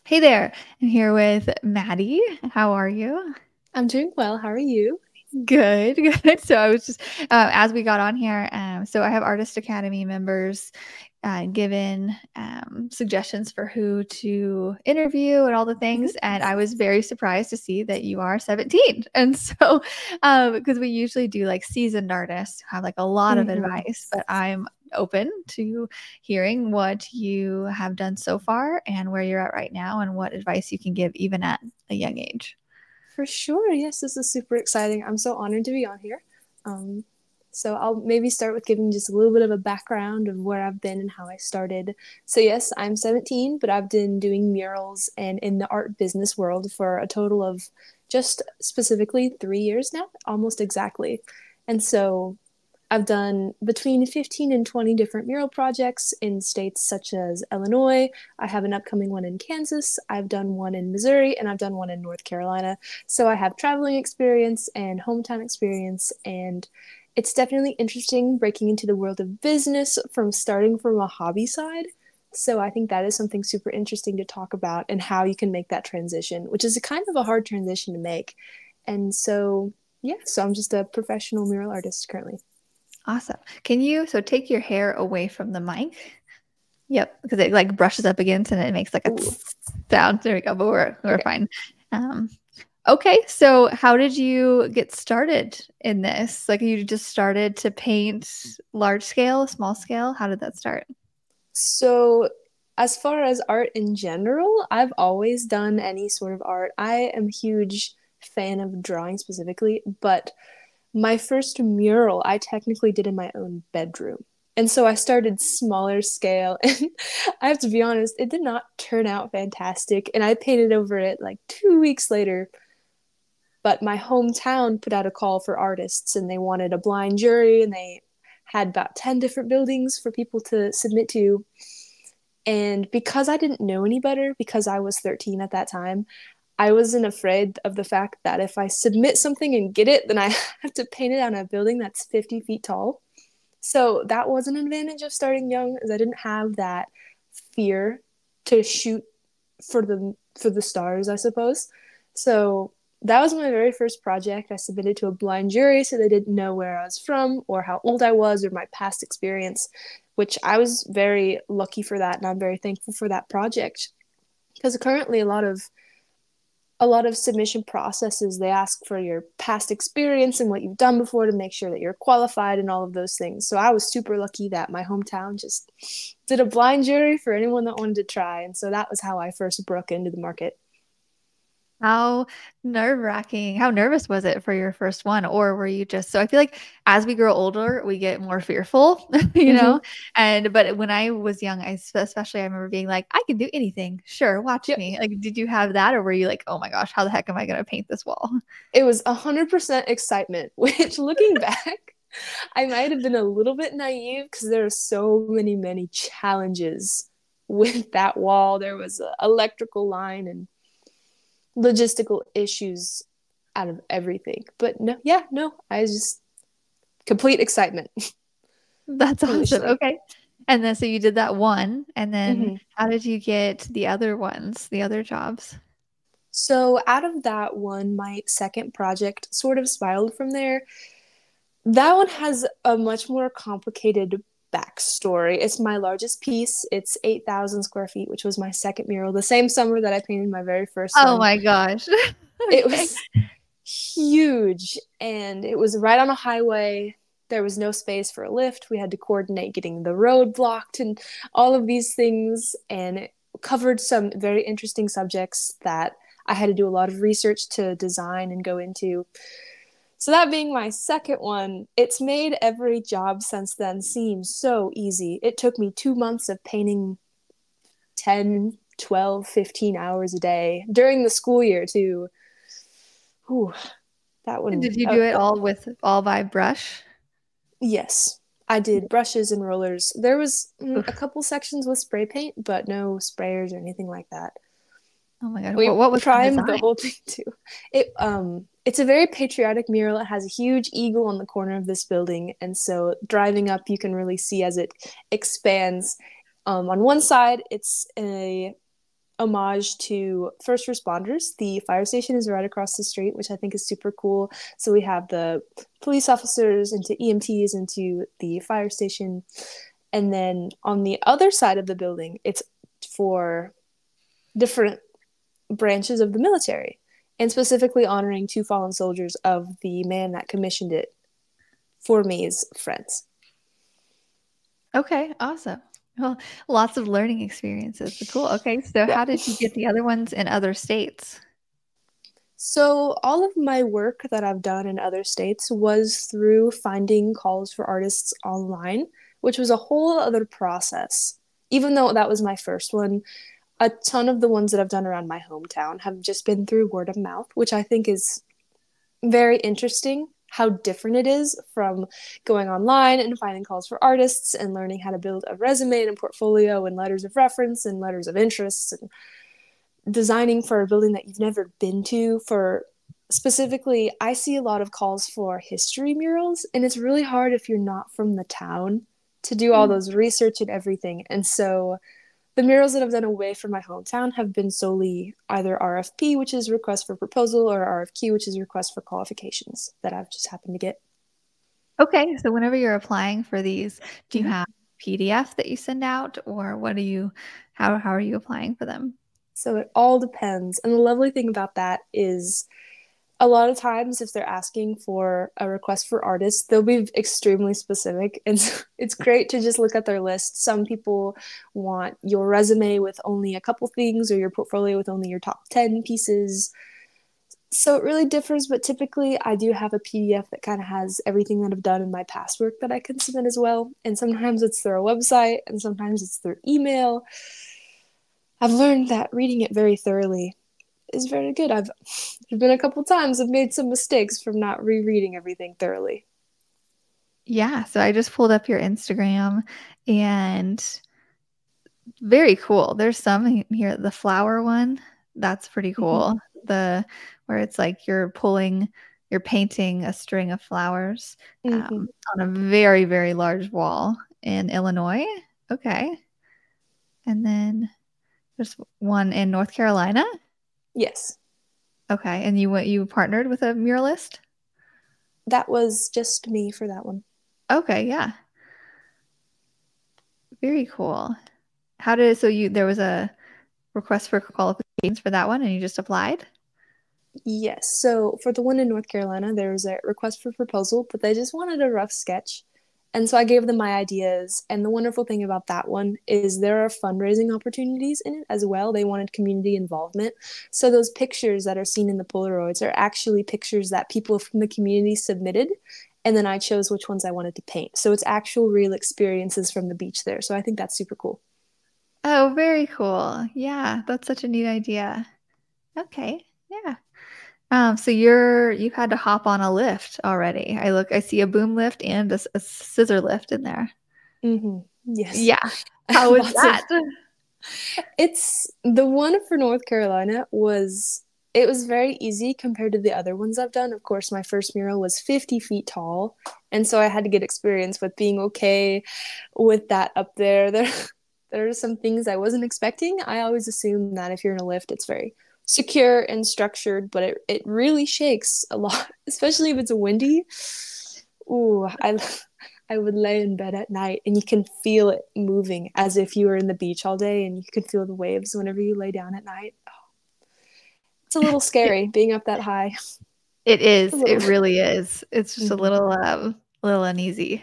Hey there, I'm here with Maddie. How are you? I'm doing well. How are you? Good, good. So I was just, as we got on here, so I have Artist Academy members given suggestions for who to interview and all the Mhm. things. And I was very surprised to see that you are 17. And so, because we usually do like seasoned artists who have like a lot of Mhm. advice, but I'm open to hearing what you have done so far and where you're at right now and what advice you can give even at a young age. For sure. Yes, this is super exciting. I'm so honored to be on here. Um, so I'll maybe start with giving just a little bit of a background of where I've been and how I started. So yes, I'm 17, but I've been doing murals and in the art business world for a total of just specifically 3 years now, almost exactly. And so I've done between 15 and 20 different mural projects in states such as Illinois. I have an upcoming one in Kansas. I've done one in Missouri, and I've done one in North Carolina. So I have traveling experience and hometown experience, and it's definitely interesting breaking into the world of business from starting from a hobby side. So I think that is something super interesting to talk about and how you can make that transition, which is a kind of a hard transition to make. And so, yeah, so I'm just a professional mural artist currently. Awesome. Can you so take your hair away from the mic? Yep, because it like brushes up against and it makes like a Ooh. sound. There we go, but we're Okay. fine. Um, okay, so how did you get started in this? Like you just started to paint large scale, small scale? How did that start? So, as far as art in general, I've always done any sort of art. I am a huge fan of drawing specifically, but my first mural I technically did in my own bedroom. And so I started smaller scale, and I have to be honest, it did not turn out fantastic. And I painted over it like 2 weeks later. But my hometown put out a call for artists, and they wanted a blind jury, and they had about 10 different buildings for people to submit to. And because I didn't know any better, because I was 13 at that time, I wasn't afraid of the fact that if I submit something and get it, then I have to paint it on a building that's 50 feet tall. So that was an advantage of starting young, is I didn't have that fear to shoot for the stars, I suppose. So that was my very first project. I submitted to a blind jury, so they didn't know where I was from or how old I was or my past experience, which I was very lucky for that, and I'm very thankful for that project. Because currently a lot of submission processes, they ask for your past experience and what you've done before to make sure that you're qualified and all of those things. So I was super lucky that my hometown just did a blind jury for anyone that wanted to try, and so that was how I first broke into the market. How nerve-wracking, how nervous was it for your first one? Or were you just so I feel like as we grow older, we get more fearful, you know? Mm-hmm. And but when I was young, especially I remember being like, I can do anything. Sure, watch Yep. me. Like, did you have that, or were you like, oh my gosh, how the heck am I gonna paint this wall? It was 100% excitement, which looking back, I might have been a little bit naive because there are so many challenges with that wall. There was an electrical line and logistical issues out of everything. But no, yeah, no, I just complete excitement, That's awesome. foolishly. Okay. And then so you did that one, and then Mm-hmm. how did you get the other ones, the other jobs? So out of that one, my second project sort of spiraled from there. That one has a much more complicated backstory. It's my largest piece. It's 8,000 square feet, which was my second mural, the same summer that I painted my very first Oh one. my gosh. It Okay. was huge, and it was right on a highway. There was no space for a lift. We had to coordinate getting the road blocked and all of these things. And it covered some very interesting subjects that I had to do a lot of research to design and go into. So, that being my second one, it's made every job since then seem so easy. It took me 2 months of painting 10, 12, 15 hours a day during the school year, too. Whew, that And one. did you do it all by brush? Yes, I did brushes and rollers. There was a Oof. couple sections with spray paint, but no sprayers or anything like that. Oh my God. We What was the primed the design? whole thing too. It's a very patriotic mural. It has a huge eagle on the corner of this building, and so driving up, you can really see as it expands. On one side, it's a homage to first responders. The fire station is right across the street, which I think is super cool. So we have the police officers into EMTs into the fire station. And then on the other side of the building, it's for different branches of the military, and specifically honoring two fallen soldiers of the man that commissioned it for me's friends. Okay, awesome. Well, lots of learning experiences. Cool. Okay, so Yeah. how did you get the other ones in other states? So, all of my work that I've done in other states was through finding calls for artists online, which was a whole other process. Even though that was my first one, a ton of the ones that I've done around my hometown have just been through word of mouth, which I think is very interesting how different it is from going online and finding calls for artists and learning how to build a resume and a portfolio and letters of reference and letters of interest and designing for a building that you've never been to. For specifically, I see a lot of calls for history murals, and it's really hard if you're not from the town to do all Mm. those research and everything. And so the murals that I've done away from my hometown have been solely either RFP, which is request for proposal, or RFQ, which is request for qualifications that I've just happened to get. Okay, so whenever you're applying for these, do you Mhm. have PDF that you send out, or what do you, how are you applying for them? So it all depends. And the lovely thing about that is a lot of times if they're asking for a request for artists, they'll be extremely specific. And so it's great to just look at their list. Some people want your resume with only a couple things or your portfolio with only your top 10 pieces. So it really differs, but typically I do have a PDF that kind of has everything that I've done in my past work that I can submit as well. And sometimes it's through a website and sometimes it's through email. I've learned that reading it very thoroughly is very good. There's been a couple times I've made some mistakes from not rereading everything thoroughly. Yeah, so I just pulled up your Instagram and very cool. There's some here, the flower one, that's pretty Mm-hmm. cool. The where it's like you're painting a string of flowers Mm-hmm. on a very, very large wall in Illinois. Okay. And then there's one in North Carolina. Yes, Okay. And you partnered with a muralist? that was just me for that one. Okay, yeah. Very cool. How did so you there was a request for qualifications for that one and you just applied? Yes, so for the one in North Carolina, there was a request for proposal, but they just wanted a rough sketch. And so I gave them my ideas. And the wonderful thing about that one is there are fundraising opportunities in it as well. They wanted community involvement. So those pictures that are seen in the Polaroids are actually pictures that people from the community submitted. And then I chose which ones I wanted to paint. So it's actual real experiences from the beach there. So I think that's super cool. Oh, very cool. Yeah, that's such a neat idea. Okay. Yeah. So you had to hop on a lift already. I see a boom lift and a scissor lift in there. Mm-hmm. Yes. Yeah. How was Lots of that? It's the one for North Carolina was it was very easy compared to the other ones I've done. Of course, my first mural was 50 feet tall, and so I had to get experience with being okay with that up there. There are some things I wasn't expecting. I always assume that if you're in a lift, it's very secure and structured, but it really shakes a lot, especially if it's windy. Ooh, I would lay in bed at night and you can feel it moving as if you were in the beach all day and you can feel the waves whenever you lay down at night. It's a little It, scary being up that high. it A is. little. It really is. It's just a Mhm. little uneasy.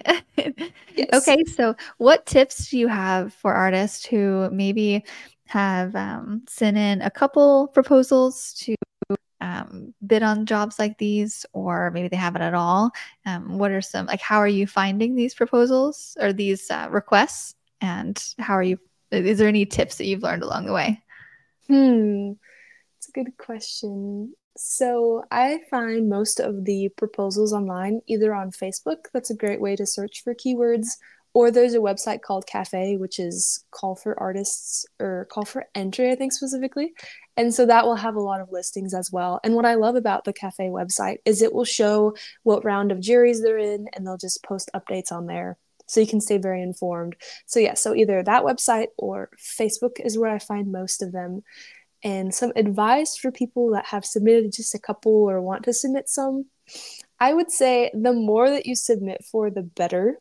Yes. Okay, so what tips do you have for artists who maybe have sent in a couple proposals to bid on jobs like these, or maybe they haven't at all? What are some, like, how are you finding these proposals or these requests? And how are you, is there any tips that you've learned along the way? Hmm. It's a good question. So I find most of the proposals online, either on Facebook, that's a great way to search for keywords, or there's a website called Cafe, which is call for artists or call for entry, I think specifically. And so that will have a lot of listings as well. And what I love about the Cafe website is it will show what round of juries they're in, and they'll just post updates on there. so you can stay very informed. So yeah, so either that website or Facebook is where I find most of them. And some advice for people that have submitted just a couple or want to submit some, I would say the more that you submit for, the better,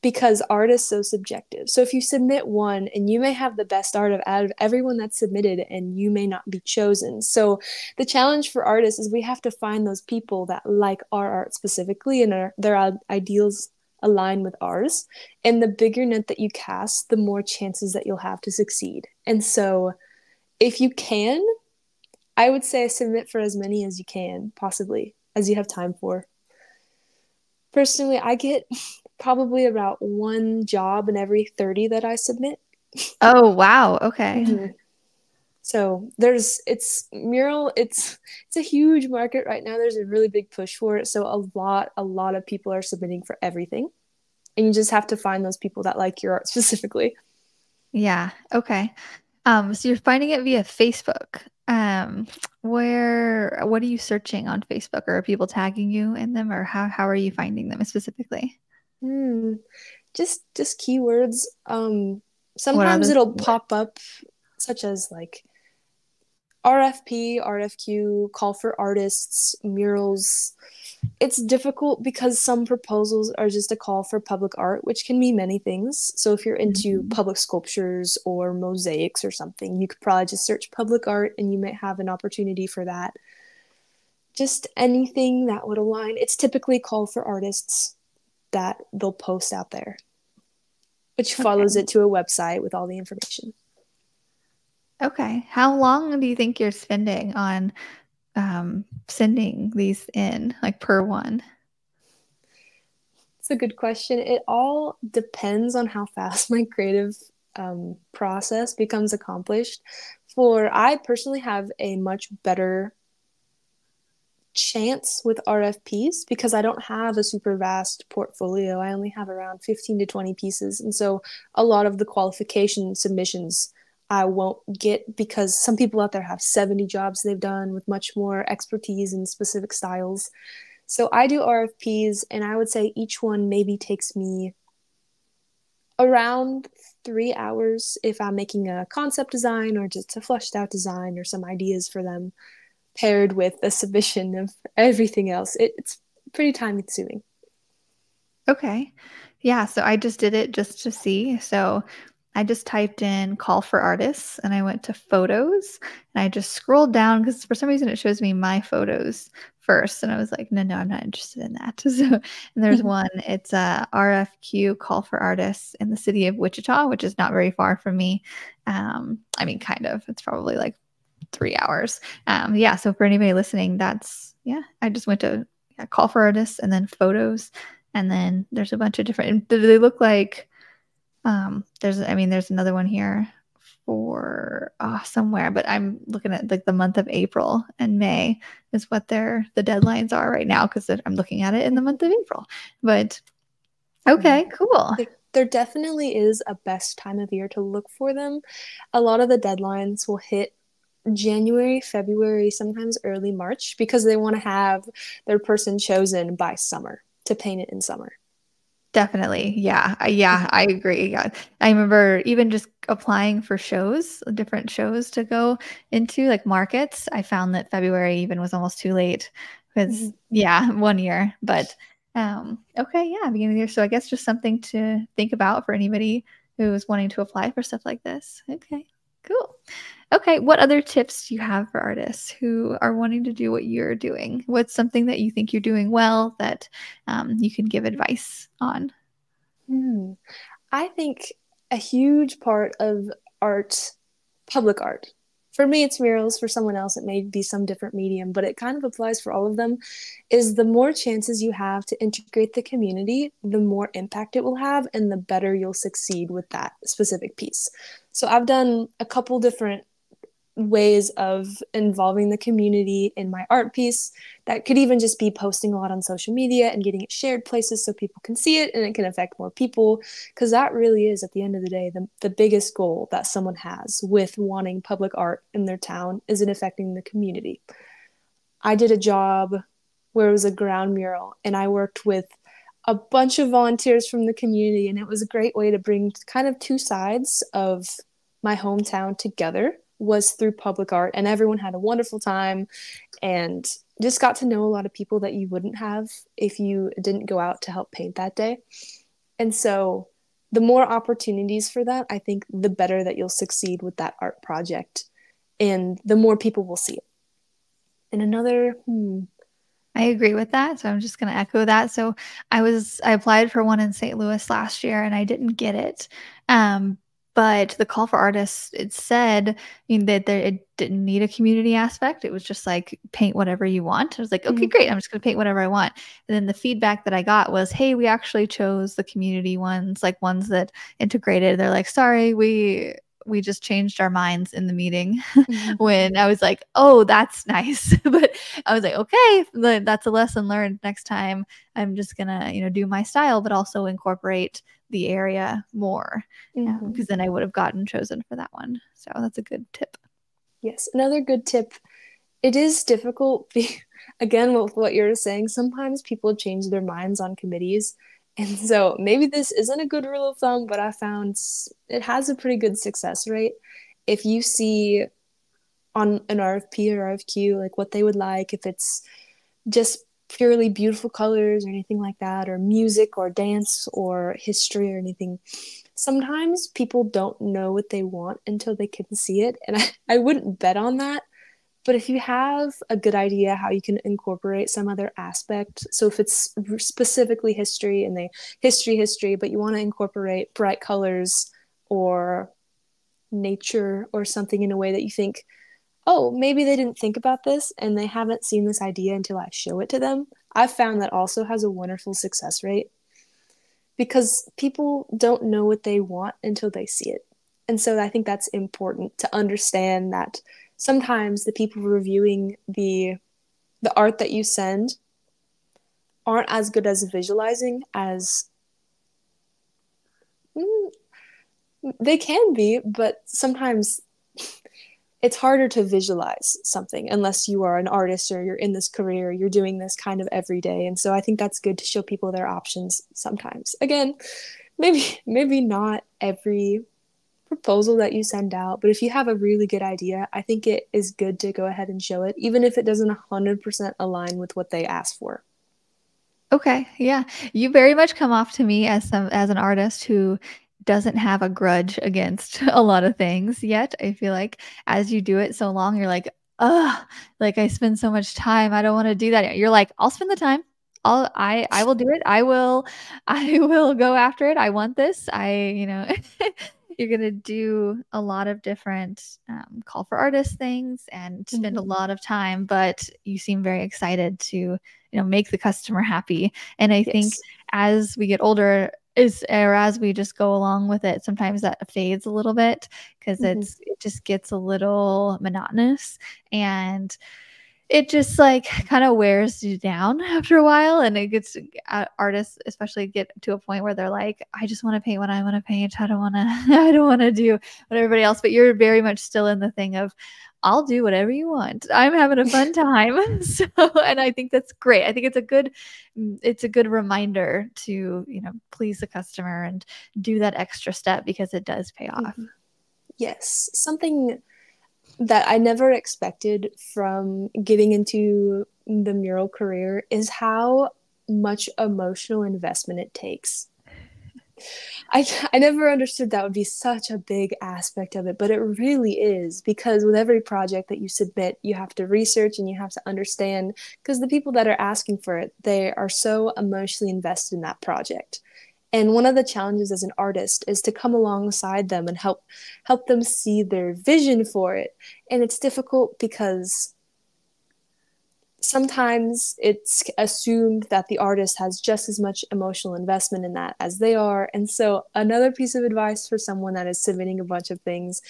because art is so subjective. So if you submit one and you may have the best art out of everyone that's submitted and you may not be chosen. So the challenge for artists is we have to find those people that like our art specifically and their ideals align with ours. And the bigger net that you cast, the more chances that you'll have to succeed. And so if you can, I would say submit for as many as you can, possibly, as you have time for. Personally, I get probably about one job in every 30 that I submit. Oh, wow. Okay. Mm-hmm. So it's a huge market right now. There's a really big push for it. So a lot of people are submitting for everything. And you just have to find those people that like your art specifically. Yeah. Okay. So you're finding it via Facebook. What are you searching on Facebook? Or are people tagging you in them, or how are you finding them specifically? Hmm. Just keywords. What are Sometimes those it'll keywords? pop up, such as like RFP, RFQ, call for artists, murals. It's difficult because some proposals are just a call for public art, which can mean many things. So if you're into Mhm. public sculptures or mosaics or something, you could probably just search public art and you might have an opportunity for that. Just anything that would align. It's typically call for artists that they'll post out there, which follows Okay. it to a website with all the information. Okay. How long do you think you're spending on sending these in, like per one? It's a good question. It all depends on how fast my creative process becomes accomplished. I personally have a much better chance with RFPs because I don't have a super vast portfolio. I only have around 15 to 20 pieces. And so a lot of the qualification submissions I won't get because some people out there have 70 jobs they've done with much more expertise in specific styles. So I do RFPs, and I would say each one maybe takes me around 3 hours if I'm making a concept design or just a fleshed out design or some ideas for them, paired with the submission of everything else. It's pretty time consuming. Okay. Yeah, so I just did it just to see. So I just typed in call for artists and I went to photos and I just scrolled down because for some reason it shows me my photos first. And I was like, no, I'm not interested in that. So, and there's one, it's a RFQ call for artists in the city of Wichita, which is not very far from me. I mean, kind of, it's probably like 3 hours. Yeah. So for anybody listening, yeah, I just went to call for artists and then photos. And then there's a bunch of different, they look like, there's another one here for somewhere, but I'm looking at like the month of April and May is what the deadlines are right now because I'm looking at it in the month of April. But okay, cool. There definitely is a best time of year to look for them. A lot of the deadlines will hit January, February, sometimes early March because they want to have their person chosen by summer to paint it in summer. Definitely. Yeah. Yeah, I agree. Yeah. I remember even just applying for shows, different shows to go into like markets. I found that February even was almost too late because yeah, 1 year. But okay, yeah, beginning of the year. So I guess just something to think about for anybody who's wanting to apply for stuff like this. Okay, cool. Okay, what other tips do you have for artists who are wanting to do what you're doing? What's something that you think you're doing well that you can give advice on? Hmm. I think a huge part of art, public art, for me it's murals, for someone else it may be some different medium, but it kind of applies for all of them, is the more chances you have to integrate the community, the more impact it will have and the better you'll succeed with that specific piece. So I've done a couple different ways of involving the community in my art piece. That could even just be posting a lot on social media and getting it shared places so people can see it and it can affect more people, because that really is at the end of the day the biggest goal that someone has with wanting public art in their town, is it affecting the community. I did a job where it was a ground mural and I worked with a bunch of volunteers from the community, and it was a great way to bring kind of two sides of my hometown together was through public art, and everyone had a wonderful time and just got to know a lot of people that you wouldn't have if you didn't go out to help paint that day. And so the more opportunities for that, I think the better that you'll succeed with that art project and the more people will see it. And another, I agree with that. So I'm just going to echo that. So I applied for one in St. Louis last year and I didn't get it. But the call for artists, it said, that it didn't need a community aspect. It was just like paint whatever you want. I was like, okay, great. I'm just going to paint whatever I want. And then the feedback that I got was, hey, we actually chose the community ones, like ones that integrated. They're like, sorry, we just changed our minds in the meeting. When I was like, oh, that's nice. But I was like, okay, that's a lesson learned. Next time I'm just gonna, do my style, but also incorporate the area more. Because then I would have gotten chosen for that one. So that's a good tip. Yes, another good tip. It is difficult, again, with what you're saying, sometimes people change their minds on committees. And so maybe this isn't a good rule of thumb, but I found it has a pretty good success rate. If you see on an RFP or RFQ, like what they would like, if it's just purely beautiful colors or anything like that, or music or dance or history or anything, sometimes people don't know what they want until they can see it. And I wouldn't bet on that. But if you have a good idea how you can incorporate some other aspect, so if it's specifically history and they history, but you want to incorporate bright colors or nature or something in a way that you think, oh, maybe they didn't think about this and they haven't seen this idea until I show it to them. I've found that also has a wonderful success rate because people don't know what they want until they see it. And so I think that's important to understand that sometimes the people reviewing the art that you send aren't as good as visualizing as they can be, but sometimes it's harder to visualize something unless you are an artist or you're in this career, you're doing this kind of every day. And so I think that's good to show people their options sometimes. Again, maybe not every proposal that you send out, but if you have a really good idea, I think it is good to go ahead and show it, even if it doesn't 100% align with what they asked for. Okay, yeah. You very much come off to me as an artist who doesn't have a grudge against a lot of things yet. I feel like as you do it so long, you're like, ugh, like I spend so much time. I don't want to do that. You're like, I'll spend the time. I will do it. I will go after it. I want this. You're gonna do a lot of different call for artists things and spend a lot of time, but you seem very excited to make the customer happy. And I think as we get older or as we just go along with it, sometimes that fades a little bit because it just gets a little monotonous and it just like kind of wears you down after a while. And it gets artists especially get to a point where they're like, I just want to paint what I want to paint. I don't want to do what everybody else, but you're very much still in the thing of I'll do whatever you want. I'm having a fun time. So, and I think that's great. I think it's a good reminder to, please the customer and do that extra step because it does pay off. Yes. Something that I never expected from getting into the mural career is how much emotional investment it takes. I never understood that would be such a big aspect of it, but it really is, because with every project that you submit, you have to research and you have to understand, because the people that are asking for it, they are so emotionally invested in that project. And one of the challenges as an artist is to come alongside them and help them see their vision for it. And it's difficult because sometimes it's assumed that the artist has just as much emotional investment in that as they are. And so another piece of advice for someone that is submitting a bunch of things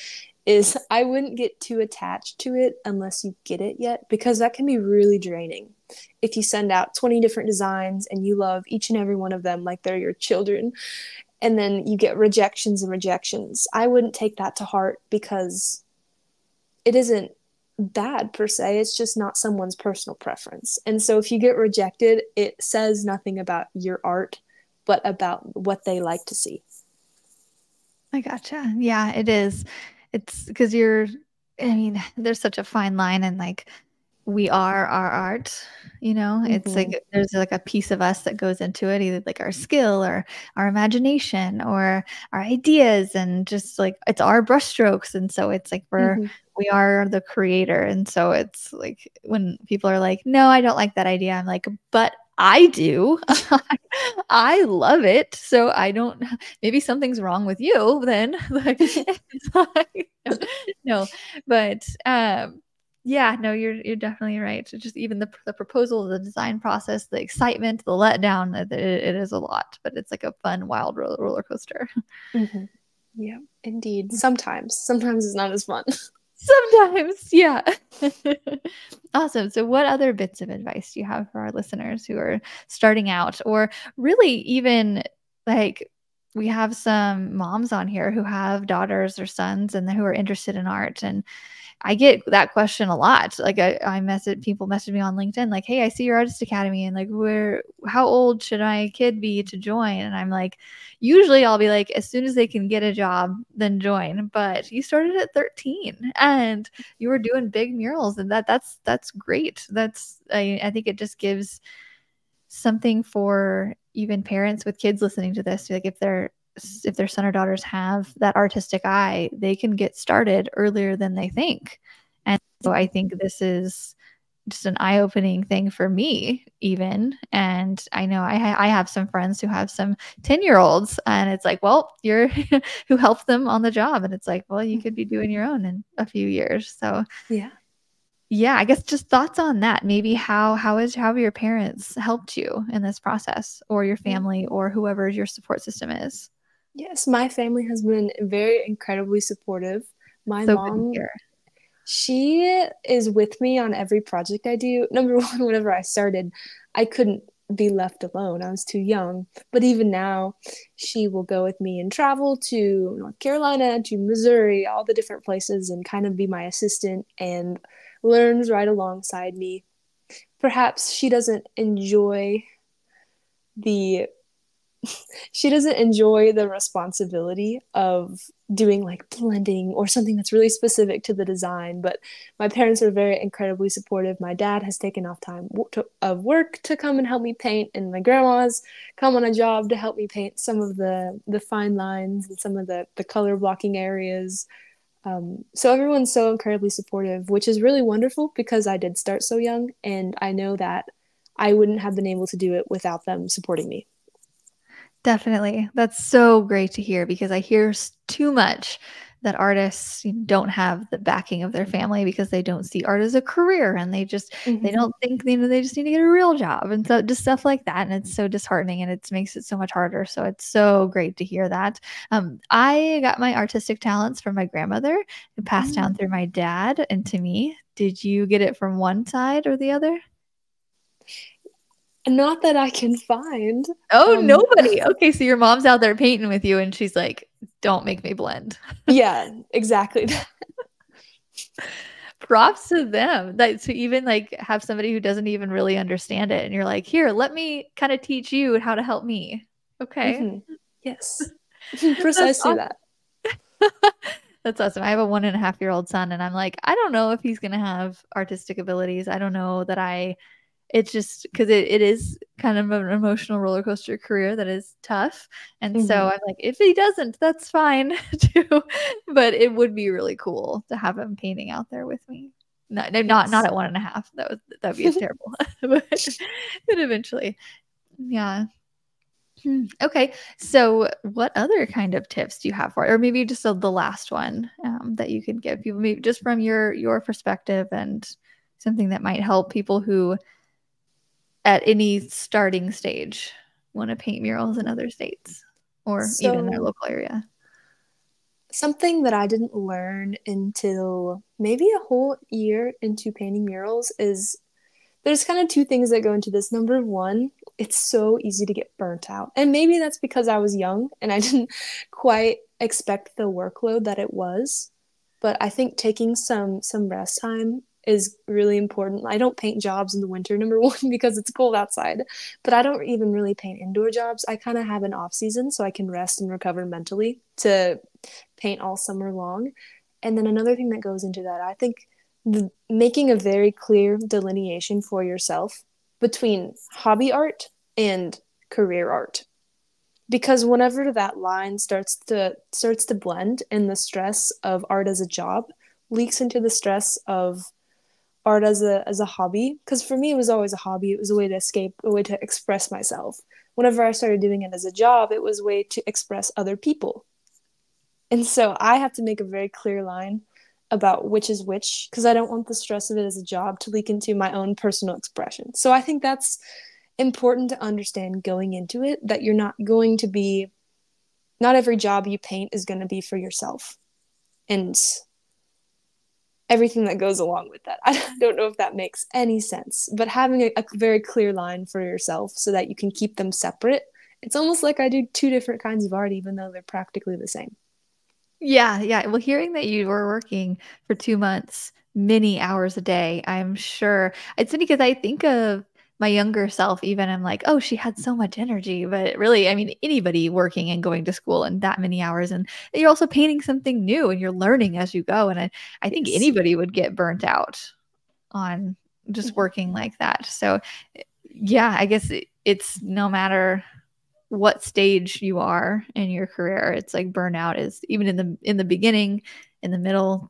is I wouldn't get too attached to it unless you get it yet, because that can be really draining. If you send out 20 different designs and you love each and every one of them like they're your children, and then you get rejections and rejections, I wouldn't take that to heart, because it isn't bad per se, it's just not someone's personal preference. And so if you get rejected, it says nothing about your art. but about what they like to see. I gotcha. Yeah, it is. It's because I mean, there's such a fine line, and like we are our art, it's Mm-hmm. like there's like a piece of us that goes into it, either like our skill or our imagination or our ideas, and just like it's our brushstrokes. And so it's like Mm-hmm. we are the creator. And so it's like when people are like, no, I don't like that idea, I'm like, but I do. I love it. So I don't, maybe something's wrong with you then. Like, it's like, no, but yeah, no, you're definitely right. So just even the proposal, the design process, the excitement, the letdown, it is a lot, but it's like a fun, wild roller coaster. Mm-hmm. Yeah, indeed. Sometimes it's not as fun. Sometimes, yeah. Awesome. So, what other bits of advice do you have for our listeners who are starting out, or really even like we have some moms on here who have daughters or sons and who are interested in art? And I get that question a lot. Like people message me on LinkedIn, like, hey, I see your artist academy, and like, how old should my kid be to join? And I'm like, usually I'll be like, as soon as they can get a job, then join. But you started at 13 and you were doing big murals, and that's great. I think it just gives something for even parents with kids listening to this. Like if their son or daughters have that artistic eye, they can get started earlier than they think. And so I think this is just an eye-opening thing for me even. And I know I have some friends who have some 10-year-olds, and it's like, well, you're who helped them on the job, and it's like, well, you could be doing your own in a few years. So Yeah. yeah, I guess just thoughts on that. Maybe how have your parents helped you in this process, or your Yeah. family, or whoever your support system is? Yes, my family has been very incredibly supportive. My So good to mom, hear. she is with me on every project I do. Number one, whenever I started, I couldn't be left alone. I was too young. But even now, she will go with me and travel to North Carolina, to Missouri, all the different places, and kind of be my assistant and learns right alongside me. Perhaps the she doesn't enjoy the responsibility of doing like blending or something that's really specific to the design, but my parents are very incredibly supportive. My dad has taken off time of work to come and help me paint, and my grandma's come on a job to help me paint some of the fine lines and some of the color blocking areas. So everyone's so incredibly supportive, which is really wonderful because I did start so young, and I know that I wouldn't have been able to do it without them supporting me. Definitely. That's so great to hear, because I hear too much that artists don't have the backing of their family because they don't see art as a career, and they Mm-hmm. don't think they just need to get a real job, and so just stuff like that. And it's so disheartening, and it makes it so much harder. So it's so great to hear that. I got my artistic talents from my grandmother and passed down Mm. through my dad and to me. Did you get it from one side or the other? Not that I can find. Oh, Um, nobody. Okay, so your mom's out there painting with you, and she's like, "Don't make me blend." yeah, exactly. Props to them. That to even like have somebody who doesn't even really understand it, and you're like, "Here, let me kind of teach you how to help me." Okay. Hmm. Yes, That's precisely awesome. that. That's awesome. I have a 1.5-year-old son, and I'm like, I don't know if he's gonna have artistic abilities. I don't know that it's just because it is kind of an emotional roller coaster career that is tough. And so Hmm. I'm like, if he doesn't, that's fine too. But it would be really cool to have him painting out there with me. No, no, not Yes. at 1.5. That'd be terrible. but eventually. Yeah. Okay. So what other kind of tips do you have for it? Or maybe just the last one that you could give people, maybe just from your perspective, and something that might help people who at any starting stage want to paint murals in other states or even their So, local area. something that I didn't learn until maybe a whole year into painting murals is there's kind of two things that go into this. Number one, it's so easy to get burnt out. And maybe that's because I was young and I didn't quite expect the workload that it was. But I think taking some rest time is really important. I don't paint jobs in the winter, number one, because it's cold outside, but I don't even really paint indoor jobs. I kind of have an off season so I can rest and recover mentally to paint all summer long. And then another thing that goes into that, I think making a very clear delineation for yourself between hobby art and career art, because whenever that line starts to blend and the stress of art as a job leaks into the stress of art as a hobby, because for me it was always a hobby, it was a way to escape, a way to express myself. Whenever I started doing it as a job, it was a way to express other people. And so I have to make a very clear line about which is which, because I don't want the stress of it as a job to leak into my own personal expression. So I think that's important to understand going into it, that you're not going to be, not every job you paint is going to be for yourself and everything that goes along with that. I don't know if that makes any sense, but having a very clear line for yourself so that you can keep them separate. It's almost like I do two different kinds of art, even though they're practically the same. Yeah, yeah. Well, hearing that you were working for 2 months, many hours a day, I'm sure it's funny because I think of my younger self, even I'm like, oh, she had so much energy. But really, I mean, anybody working and going to school and that many hours, and you're also painting something new and you're learning as you go. And I think Yes. anybody would get burnt out on just working like that. So, yeah, I guess it's no matter what stage you are in your career. It's like burnout is even in the beginning, in the middle,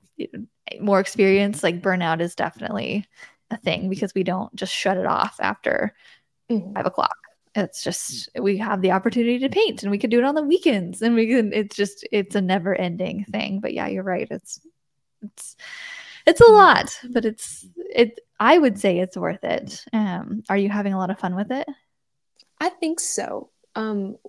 more experience, like burnout is definitely a thing because we don't just shut it off after 5 o'clock. It's just we have the opportunity to paint and we can do it on the weekends and we can it's a never ending thing. But yeah, you're right. It's a lot, but it I would say it's worth it. Are you having a lot of fun with it? I think so.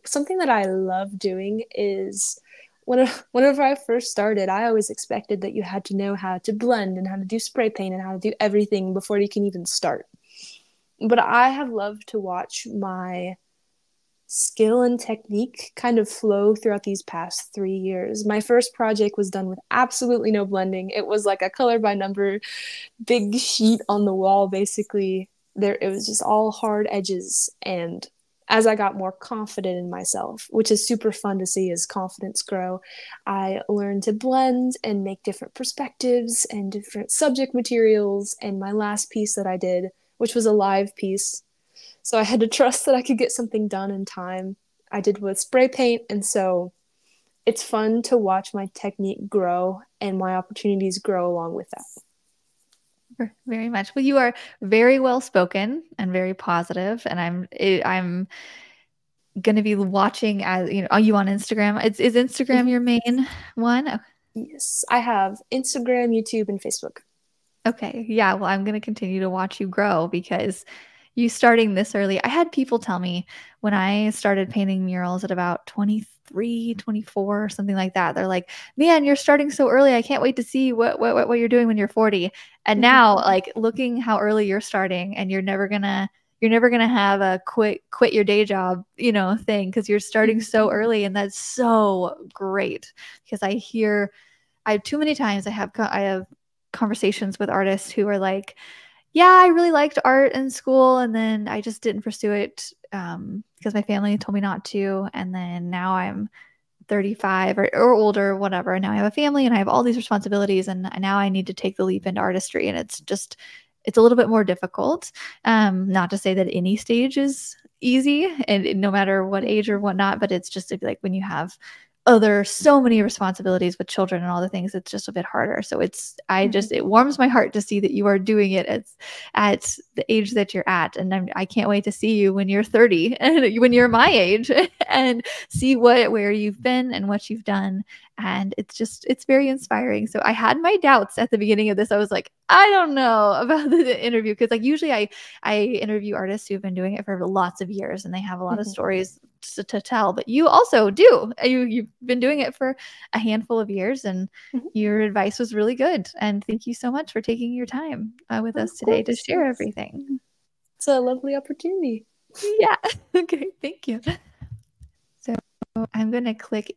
Something that I love doing is whenever I first started, I always expected that you had to know how to blend and how to do spray paint and how to do everything before you can even start. But I have loved to watch my skill and technique kind of flow throughout these past 3 years. My first project was done with absolutely no blending. It was like a color by number big sheet on the wall, basically. There, it was just all hard edges. And as I got more confident in myself, which is super fun to see as confidence grow, I learned to blend and make different perspectives and different subject materials. And my last piece that I did, which was a live piece, so I had to trust that I could get something done in time. I did with spray paint, and so it's fun to watch my technique grow and my opportunities grow along with that. Very much. Well, you are very well spoken and very positive, and I'm going to be watching as you know. Are you on Instagram? Is Instagram your main one? Oh, Yes, I have Instagram, YouTube, and Facebook. okay. Yeah. Well, I'm going to continue to watch you grow because you starting this early. I had people tell me when I started painting murals at about 23, 24, or something like that. They're like, "Man, you're starting so early. I can't wait to see what you're doing when you're 40." And now, like looking how early you're starting, and you're never gonna have a quit your day job, thing because you're starting so early, and that's so great because I have too many times I have conversations with artists who are like, yeah, I really liked art in school, and then I just didn't pursue it because my family told me not to. And then now I'm 35 or older, whatever. And now I have a family and I have all these responsibilities, and now I need to take the leap into artistry. And it's a little bit more difficult. Not to say that any stage is easy, and no matter what age or whatnot, but it's just like when you have so many responsibilities with children and all the things, it's just a bit harder. So it warms my heart to see that you are doing it at the age that you're at. And I can't wait to see you when you're 30 and when you're my age and see where you've been and what you've done. And it's very inspiring. So I had my doubts at the beginning of this. I was like, I don't know about the interview. Cause like usually I interview artists who've been doing it for lots of years and they have a lot of stories to tell, but you also do. You've been doing it for a handful of years, and your advice was really good. And thank you so much for taking your time with us today to share everything. It's a lovely opportunity. Yeah. Okay. Thank you. So I'm going to click